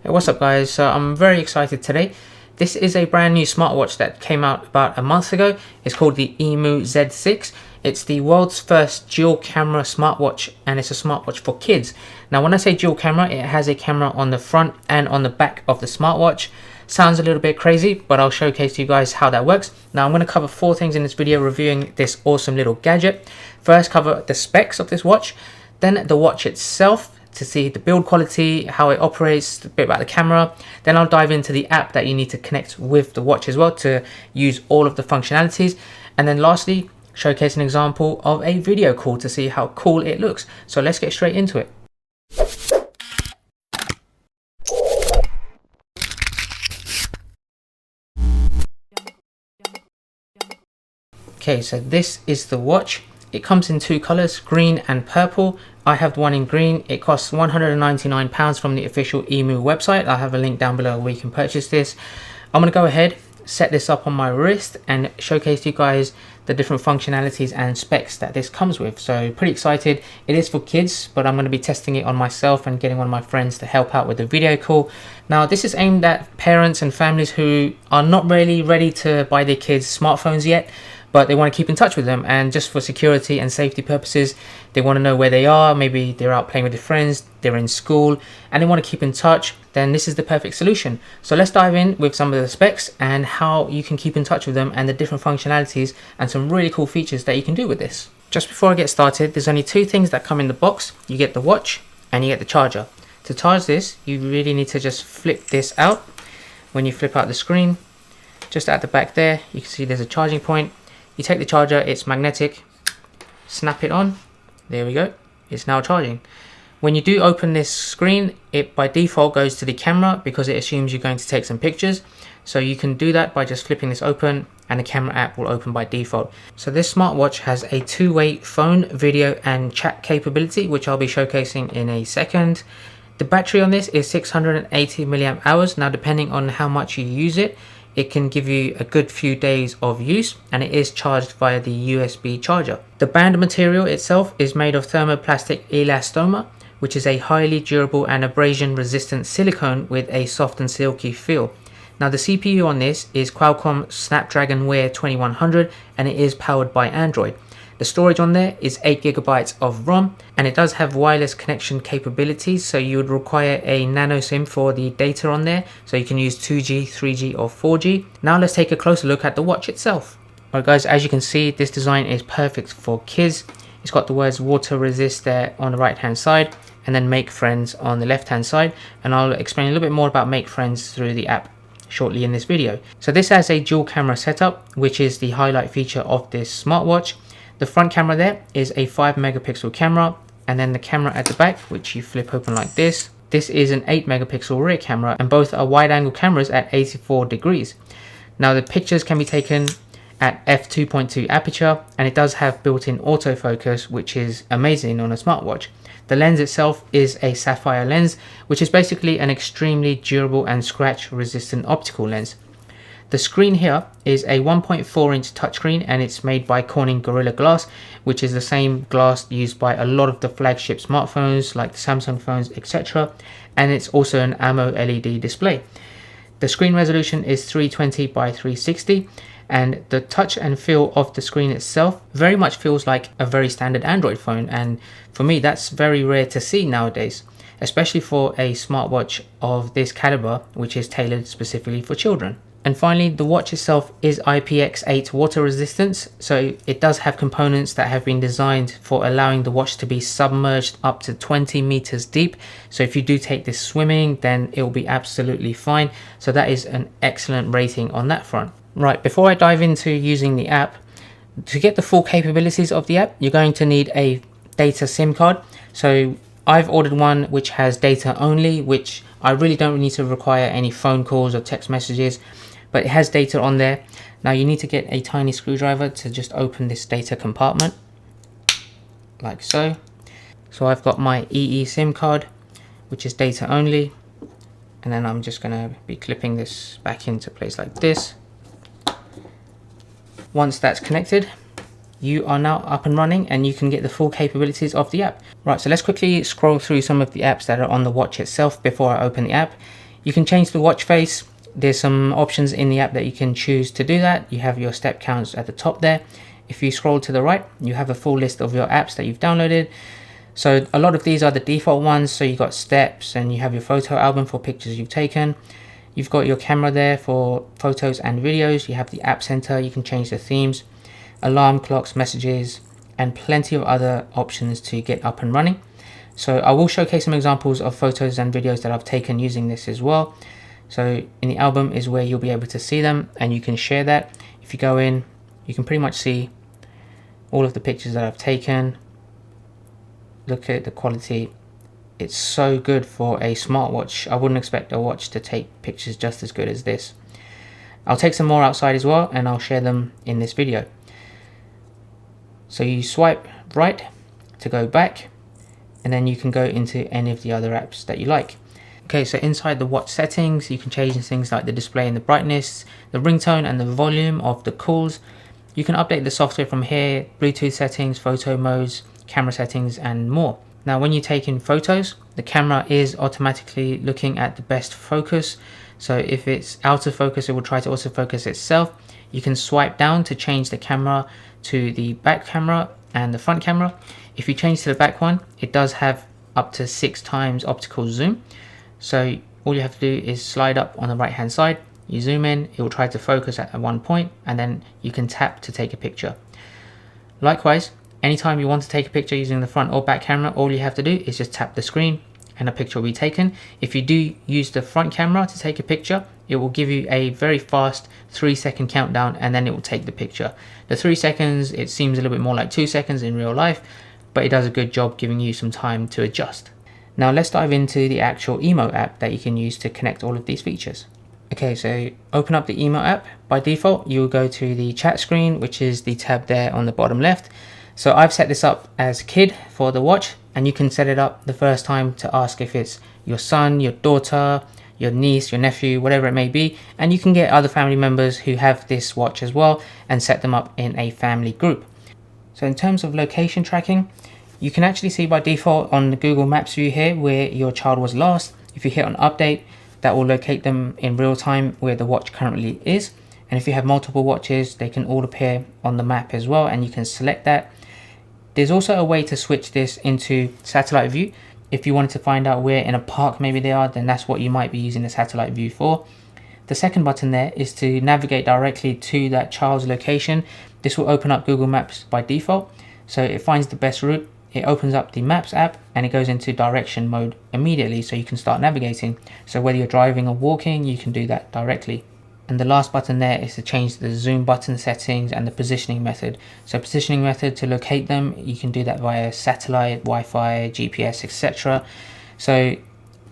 Hey, what's up guys? So I'm very excited today. This is a brand new smartwatch that came out about a month ago. It's called the Imoo Z6. It's the world's first dual camera smartwatch, and it's a smartwatch for kids. Now when I say dual camera, it has a camera on the front and on the back of the smartwatch. Sounds a little bit crazy, but I'll showcase to you guys how that works. Now I'm going to cover 4 things in this video reviewing this awesome little gadget. First, cover the specs of this watch, then the watch itself, to see the build quality, how it operates, a bit about the camera. Then I'll dive into the app that you need to connect with the watch as well to use all of the functionalities. And then lastly, showcase an example of a video call to see how cool it looks. So let's get straight into it. Okay, so this is the watch. It comes in 2 colors, green and purple. I have the one in green. It costs £199 from the official Imoo website. I'll have a link down below where you can purchase this. I'm going to go ahead, set this up on my wrist and showcase to you guys the different functionalities and specs that this comes with. So pretty excited. It is for kids, but I'm going to be testing it on myself and getting one of my friends to help out with the video call. Now this is aimed at parents and families who are not really ready to buy their kids smartphones yet, but they want to keep in touch with them, and just for security and safety purposes, they want to know where they are. Maybe they're out playing with their friends, they're in school, and they want to keep in touch. Then this is the perfect solution. So let's dive in with some of the specs and how you can keep in touch with them and the different functionalities and some really cool features that you can do with this. Just before I get started, there's only 2 things that come in the box. You get the watch and you get the charger. To charge this, you really need to just flip this out. When you flip out the screen, just at the back there, you can see there's a charging point. You take the charger, it's magnetic, snap it on, there we go, it's now charging. When you do open this screen, it by default goes to the camera because it assumes you're going to take some pictures. So you can do that by just flipping this open and the camera app will open by default. So this smartwatch has a 2-way phone, video and chat capability, which I'll be showcasing in a second. The battery on this is 680 milliamp hours. Now depending on how much you use it, it can give you a good few days of use, and it is charged via the USB charger. The band material itself is made of thermoplastic elastomer, which is a highly durable and abrasion resistant silicone with a soft and silky feel. Now the CPU on this is Qualcomm Snapdragon Wear 2100 and it is powered by Android. The storage on there is 8 GB of ROM, and it does have wireless connection capabilities, so you would require a nano SIM for the data on there, so you can use 2G, 3G or 4G. Now let's take a closer look at the watch itself. Alright guys, as you can see, this design is perfect for kids. It's got the words water resist there on the right hand side and then make friends on the left hand side, and I'll explain a little bit more about make friends through the app shortly in this video. So this has a dual camera setup, which is the highlight feature of this smartwatch. The front camera there is a 5 megapixel camera, and then the camera at the back, which you flip open like this. This is an 8 megapixel rear camera, and both are wide angle cameras at 84 degrees. Now the pictures can be taken at f2.2 aperture, and it does have built-in autofocus, which is amazing on a smartwatch. The lens itself is a sapphire lens, which is basically an extremely durable and scratch resistant optical lens. The screen here is a 1.4 inch touchscreen, and it's made by Corning Gorilla Glass, which is the same glass used by a lot of the flagship smartphones like the Samsung phones, etc. And it's also an AMO LED display. The screen resolution is 320 by 360, and the touch and feel of the screen itself very much feels like a very standard Android phone, and for me that's very rare to see nowadays, especially for a smartwatch of this caliber, which is tailored specifically for children. And finally, the watch itself is IPX8 water resistance, so it does have components that have been designed for allowing the watch to be submerged up to 20 meters deep. So if you do take this swimming, then it will be absolutely fine. So that is an excellent rating on that front. Right, before I dive into using the app, to get the full capabilities of the app, you're going to need a data SIM card. So I've ordered one which has data only, which I really don't need to require any phone calls or text messages, but it has data on there. Now you need to get a tiny screwdriver to just open this data compartment, like so. So I've got my EE SIM card, which is data only, and then I'm just going to be clipping this back into place like this. Once that's connected, you are now up and running and you can get the full capabilities of the app. Right, so let's quickly scroll through some of the apps that are on the watch itself before I open the app. You can change the watch face. There's some options in the app that you can choose to do that. You have your step counts at the top there. If you scroll to the right, you have a full list of your apps that you've downloaded. So a lot of these are the default ones. So you've got steps, and you have your photo album for pictures you've taken. You've got your camera there for photos and videos. You have the app center. You can change the themes, alarm clocks, messages, and plenty of other options to get up and running. So I will showcase some examples of photos and videos that I've taken using this as well. So in the album is where you'll be able to see them, and you can share that. If you go in, you can pretty much see all of the pictures that I've taken. Look at the quality. It's so good for a smartwatch. I wouldn't expect a watch to take pictures just as good as this. I'll take some more outside as well, and I'll share them in this video. So you swipe right to go back, and then you can go into any of the other apps that you like. Okay, so inside the watch settings, you can change things like the display and the brightness, the ringtone and the volume of the calls. You can update the software from here, Bluetooth settings, photo modes, camera settings, and more. Now, when you take in photos, the camera is automatically looking at the best focus. So if it's out of focus, it will try to autofocus itself. You can swipe down to change the camera to the back camera and the front camera. If you change to the back one, it does have up to 6 times optical zoom. So all you have to do is slide up on the right hand side, you zoom in, it will try to focus at one point, and then you can tap to take a picture. Likewise, anytime you want to take a picture using the front or back camera, all you have to do is just tap the screen and a picture will be taken. If you do use the front camera to take a picture, it will give you a very fast 3-second countdown, and then it will take the picture. The 3 seconds, it seems a little bit more like 2 seconds in real life, but it does a good job giving you some time to adjust. Now let's dive into the actual Imoo app that you can use to connect all of these features. Okay, so open up the Imoo app. By default, you'll go to the chat screen, which is the tab there on the bottom left. So I've set this up as kid for the watch, and you can set it up the first time to ask if it's your son, your daughter, your niece, your nephew, whatever it may be. And you can get other family members who have this watch as well and set them up in a family group. So in terms of location tracking, you can actually see by default on the Google Maps view here where your child was last. If you hit on update, that will locate them in real time where the watch currently is. And if you have multiple watches, they can all appear on the map as well, and you can select that. There's also a way to switch this into satellite view. If you wanted to find out where in a park maybe they are, then that's what you might be using the satellite view for. The second button there is to navigate directly to that child's location. This will open up Google Maps by default. So it finds the best route. It opens up the Maps app and it goes into direction mode immediately, so you can start navigating. So whether you're driving or walking, you can do that directly. And the last button there is to change the zoom button settings and the positioning method. So positioning method, to locate them, you can do that via satellite, Wi-Fi, GPS, etc. So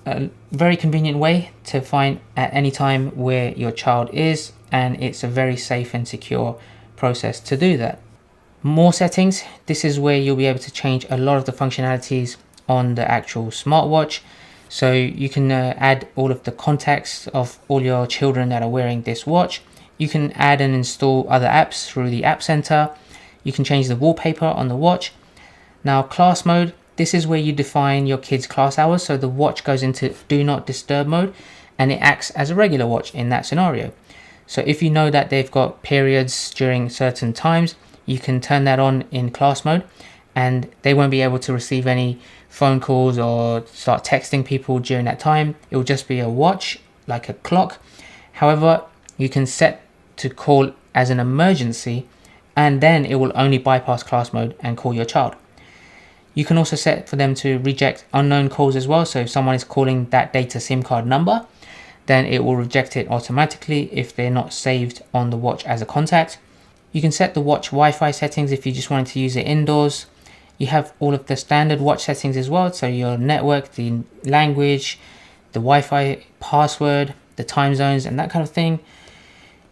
a very convenient way to find at any time where your child is, and it's a very safe and secure process to do that. More settings. This is where you'll be able to change a lot of the functionalities on the actual smartwatch. So you can add all of the contacts of all your children that are wearing this watch. You can add and install other apps through the App Center. You can change the wallpaper on the watch. Now, class mode. This is where you define your kids' class hours. So the watch goes into do not disturb mode, and it acts as a regular watch in that scenario. So if you know that they've got periods during certain times, you can turn that on in class mode, and they won't be able to receive any phone calls or start texting people during that time. It will just be a watch, like a clock. However, you can set to call as an emergency, and then it will only bypass class mode and call your child. You can also set for them to reject unknown calls as well. So if someone is calling that data SIM card number, then it will reject it automatically if they're not saved on the watch as a contact. You can set the watch Wi-Fi settings if you just wanted to use it indoors. You have all of the standard watch settings as well. So your network, the language, the Wi-Fi password, the time zones, and that kind of thing.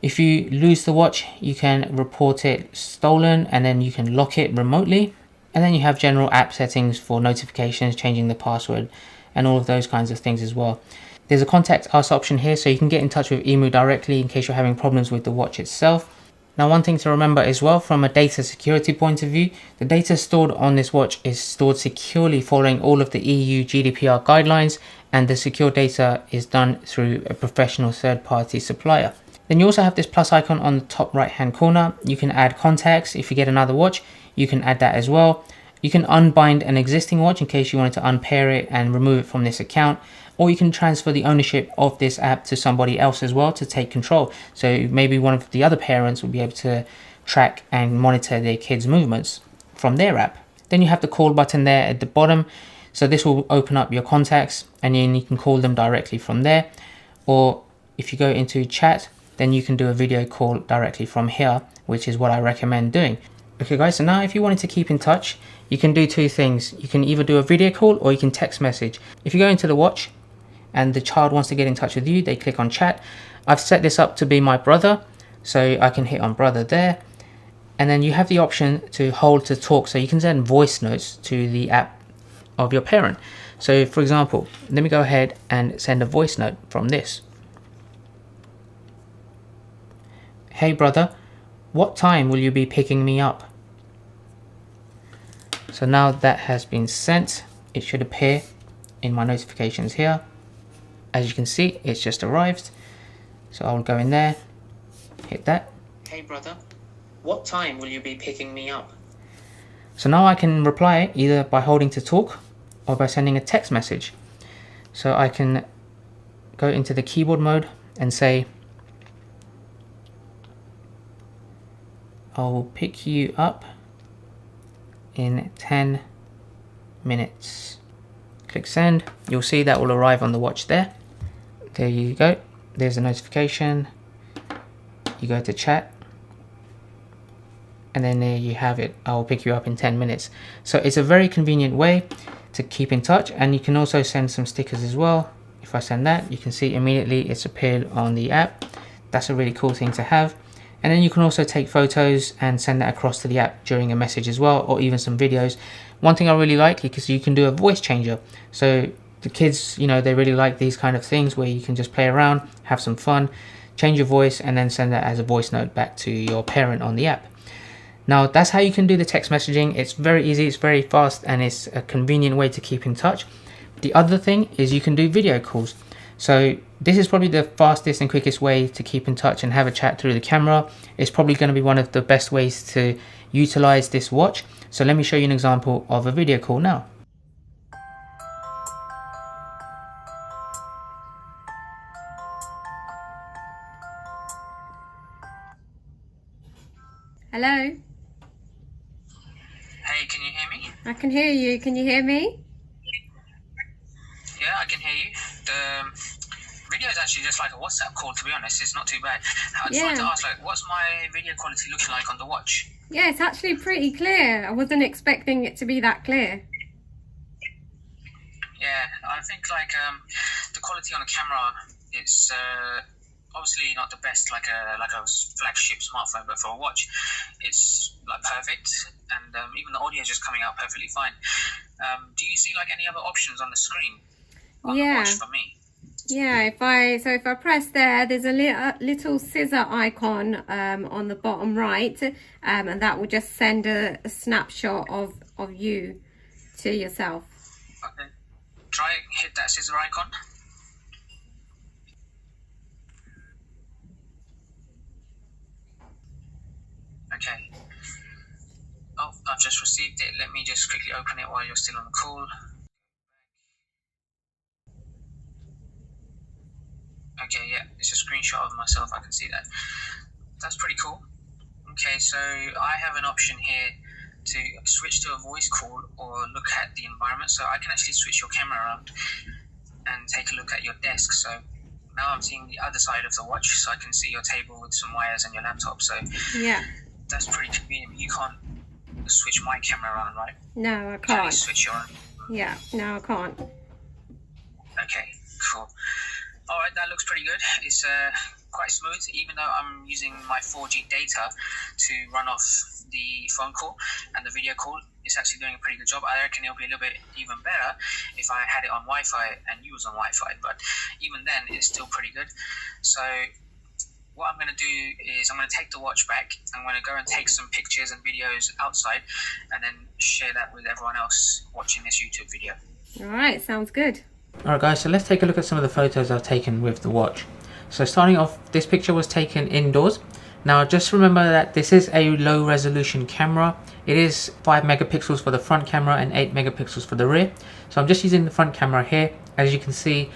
If you lose the watch, you can report it stolen, and then you can lock it remotely. And then you have general app settings for notifications, changing the password, and all of those kinds of things as well. There's a contact us option here, so you can get in touch with Imoo directly in case you're having problems with the watch itself. Now, one thing to remember as well, from a data security point of view, the data stored on this watch is stored securely following all of the EU GDPR guidelines, and the secure data is done through a professional third-party supplier. Then you also have this plus icon on the top right hand corner. You can add contacts. If you get another watch, you can add that as well. You can unbind an existing watch in case you wanted to unpair it and remove it from this account, or you can transfer the ownership of this app to somebody else as well to take control. So maybe one of the other parents will be able to track and monitor their kids' movements from their app. Then you have the call button there at the bottom. So this will open up your contacts and then you can call them directly from there. Or if you go into chat, then you can do a video call directly from here, which is what I recommend doing. Okay guys, so now if you wanted to keep in touch, you can do two things. You can either do a video call or you can text message. If you go into the watch and the child wants to get in touch with you, they click on chat. I've set this up to be my brother, so I can hit on brother there. And then you have the option to hold to talk, so you can send voice notes to the app of your parent. So for example, let me go ahead and send a voice note from this. Hey brother, what time will you be picking me up? So now that has been sent, it should appear in my notifications here. As you can see, it's just arrived. So I'll go in there, hit that. Hey brother, what time will you be picking me up? So now I can reply either by holding to talk or by sending a text message. So I can go into the keyboard mode and say, I'll pick you up in 10 minutes. Click send. You'll see that will arrive on the watch there. There you go. There's a notification. You go to chat. And then there you have it. I'll pick you up in 10 minutes. So it's a very convenient way to keep in touch. And you can also send some stickers as well. If I send that, you can see immediately it's appeared on the app. That's a really cool thing to have. And then you can also take photos and send that across to the app during a message as well, or even some videos. One thing I really like, because you can do a voice changer. So the kids, you know, they really like these kind of things where you can just play around, have some fun, change your voice, and then send that as a voice note back to your parent on the app. Now that's how you can do the text messaging. It's very easy, it's very fast, and it's a convenient way to keep in touch. The other thing is you can do video calls. So this is probably the fastest and quickest way to keep in touch and have a chat through the camera. It's probably going to be one of the best ways to utilize this watch. So let me show you an example of a video call now. Hello? Hey, can you hear me? I can hear you. Can you hear me? Yeah, I can hear you. The video is actually just like a WhatsApp call, to be honest. It's not too bad. I just wanted to ask, like, what's my video quality looking like on the watch? Yeah, it's actually pretty clear. I wasn't expecting it to be that clear. Yeah, I think like the quality on the camera, it's obviously not the best like a flagship smartphone, but for a watch, it's like perfect, and even the audio is just coming out perfectly fine. Do you see like any other options on the screen on the watch for me? Yeah, if I press there, there's a little scissor icon on the bottom right, and that will just send a snapshot of you to yourself. Okay, try hit that scissor icon. Okay. Oh, I've just received it. Let me just quickly open it while you're still on the call. Okay, yeah, it's a screenshot of myself. I can see that. That's pretty cool. Okay, so I have an option here to switch to a voice call or look at the environment. So I can actually switch your camera around and take a look at your desk. So now I'm seeing the other side of the watch, so I can see your table with some wires and your laptop. So yeah, that's pretty convenient. You can't switch my camera around, right? No, I can't. Can you switch your own? Yeah, no, I can't. Okay, cool. All right, that looks pretty good. It's quite smooth, even though I'm using my 4G data to run off the phone call and the video call. It's actually doing a pretty good job. I reckon it'll be a little bit even better if I had it on Wi-Fi and you was on Wi-Fi, but even then, it's still pretty good. So what I'm going to do is I'm going to take the watch back. I'm going to go and take some pictures and videos outside and then share that with everyone else watching this YouTube video. Alright, sounds good. Alright guys, so let's take a look at some of the photos I've taken with the watch. So starting off, this picture was taken indoors. Now just remember that this is a low resolution camera. It is 5 megapixels for the front camera and 8 megapixels for the rear. So I'm just using the front camera here. As you can see,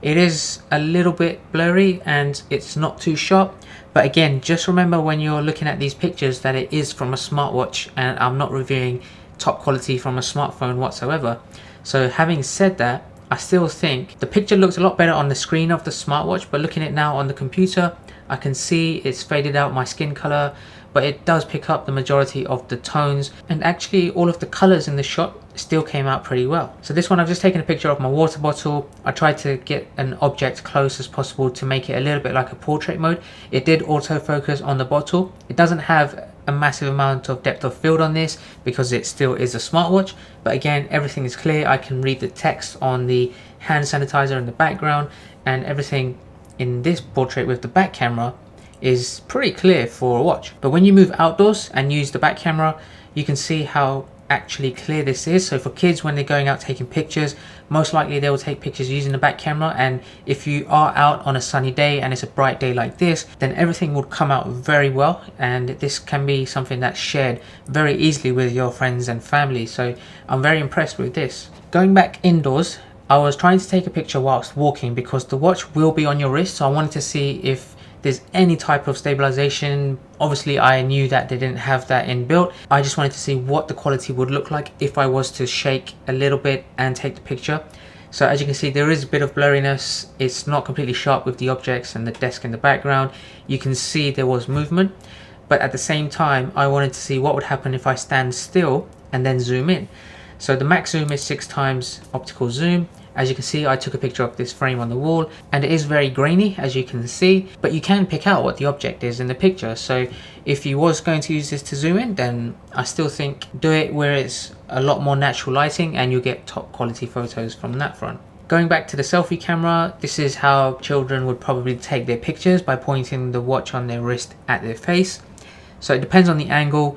it is a little bit blurry and it's not too sharp. But again, just remember when you're looking at these pictures that it is from a smartwatch and I'm not reviewing top quality from a smartphone whatsoever. So having said that, I still think the picture looks a lot better on the screen of the smartwatch, but looking at it now on the computer, I can see it's faded out my skin color, but it does pick up the majority of the tones, and actually all of the colors in the shot still came out pretty well. So this one, I've just taken a picture of my water bottle. I tried to get an object close as possible to make it a little bit like a portrait mode. It did autofocus on the bottle. It doesn't have a massive amount of depth of field on this because it still is a smartwatch, but again, everything is clear. I can read the text on the hand sanitizer in the background, and everything in this portrait with the back camera is pretty clear for a watch. But when you move outdoors and use the back camera, you can see how actually clear this is. So for kids, when they're going out taking pictures, most likely they will take pictures using the back camera, and if you are out on a sunny day and it's a bright day like this, then everything would come out very well, and this can be something that's shared very easily with your friends and family. So I'm very impressed with this. Going back indoors, I was trying to take a picture whilst walking because the watch will be on your wrist, so I wanted to see if there's any type of stabilization. Obviously I knew that they didn't have that inbuilt. I just wanted to see what the quality would look like if I was to shake a little bit and take the picture. So as you can see, there is a bit of blurriness. It's not completely sharp with the objects and the desk in the background. You can see there was movement, but at the same time I wanted to see what would happen if I stand still and then zoom in. So the max zoom is 6 times optical zoom. As you can see, I took a picture of this frame on the wall, and it is very grainy, as you can see, but you can pick out what the object is in the picture. So if you was going to use this to zoom in, then I still think do it where it's a lot more natural lighting and you'll get top quality photos from that front. Going back to the selfie camera, this is how children would probably take their pictures, by pointing the watch on their wrist at their face. So it depends on the angle.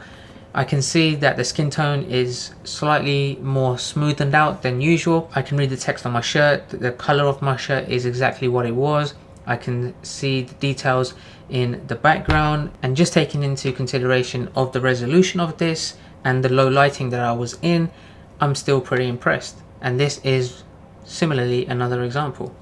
I can see that the skin tone is slightly more smoothened out than usual. I can read the text on my shirt. The color of my shirt is exactly what it was. I can see the details in the background, and just taking into consideration of the resolution of this and the low lighting that I was in, I'm still pretty impressed. And this is similarly another example.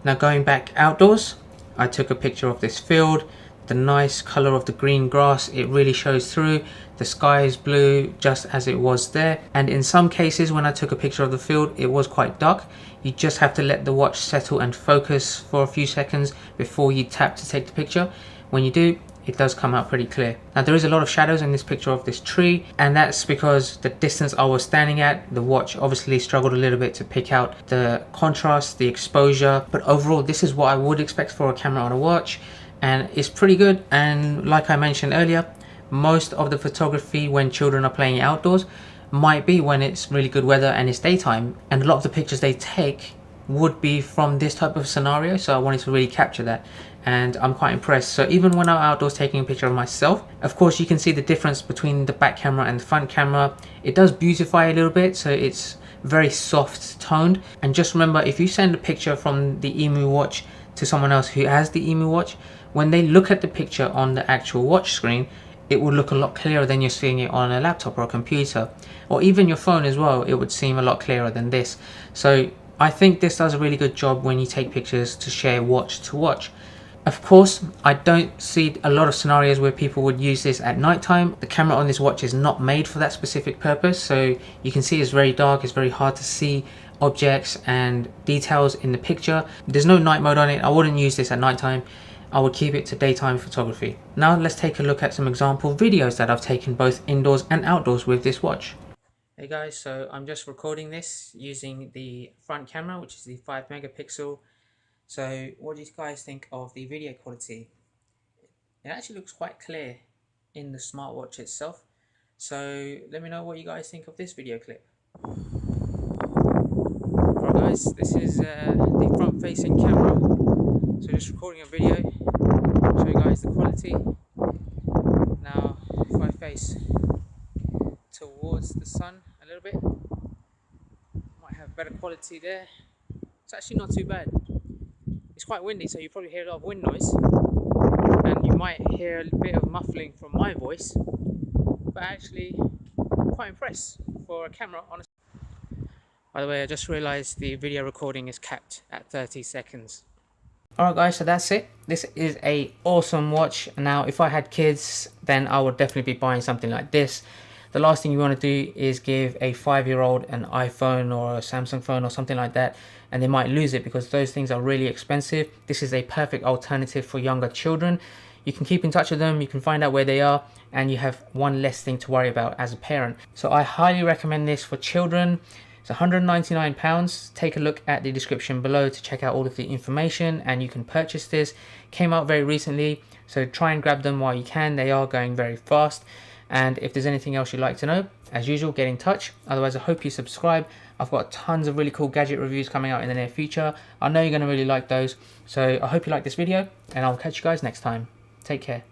Now going back outdoors, I took a picture of this field. The nice color of the green grass, it really shows through. The sky is blue just as it was there, and in some cases when I took a picture of the field, it was quite dark. You just have to let the watch settle and focus for a few seconds before you tap to take the picture. When you do, it does come out pretty clear. Now there is a lot of shadows in this picture of this tree, and that's because the distance I was standing at, the watch obviously struggled a little bit to pick out the contrast, the exposure, but overall this is what I would expect for a camera on a watch, and it's pretty good. And like I mentioned earlier, most of the photography when children are playing outdoors might be when it's really good weather and it's daytime, and a lot of the pictures they take would be from this type of scenario, so I wanted to really capture that, and I'm quite impressed. So even when I'm outdoors taking a picture of myself, of course you can see the difference between the back camera and the front camera. It does beautify a little bit, so it's very soft toned. And just remember, if you send a picture from the Imoo watch to someone else who has the Imoo watch, when they look at the picture on the actual watch screen, it will look a lot clearer than you're seeing it on a laptop or a computer, or even your phone as well. It would seem a lot clearer than this. So I think this does a really good job when you take pictures to share watch to watch. Of course, I don't see a lot of scenarios where people would use this at nighttime. The camera on this watch is not made for that specific purpose, so you can see it's very dark. It's very hard to see objects and details in the picture. There's no night mode on it. I wouldn't use this at nighttime. I would keep it to daytime photography. Now let's take a look at some example videos that I've taken both indoors and outdoors with this watch. Hey guys, so I'm just recording this using the front camera, which is the 5 megapixel. So what do you guys think of the video quality? It actually looks quite clear in the smartwatch itself. So let me know what you guys think of this video clip. Right guys, this is the front facing camera. So just recording a video. show you guys the quality. Now if I face towards the sun a little bit, might have better quality there. It's actually not too bad. It's quite windy, so you probably hear a lot of wind noise, and you might hear a bit of muffling from my voice, but actually quite impressed for a camera on a... By the way, I just realized the video recording is capped at 30 seconds. Alright guys, so that's it. This is a awesome watch. Now if I had kids, then I would definitely be buying something like this. The last thing you want to do is give a 5-year-old an iPhone or a Samsung phone or something like that, and they might lose it because those things are really expensive. This is a perfect alternative for younger children. You can keep in touch with them, you can find out where they are, and you have one less thing to worry about as a parent. So I highly recommend this for children. It's £199. Take a look at the description below to check out all of the information, and you can purchase this. Came out very recently, so try and grab them while you can. They are going very fast. And if there's anything else you'd like to know, as usual, get in touch. Otherwise, I hope you subscribe. I've got tons of really cool gadget reviews coming out in the near future. I know you're going to really like those. So I hope you like this video, and I'll catch you guys next time. Take care.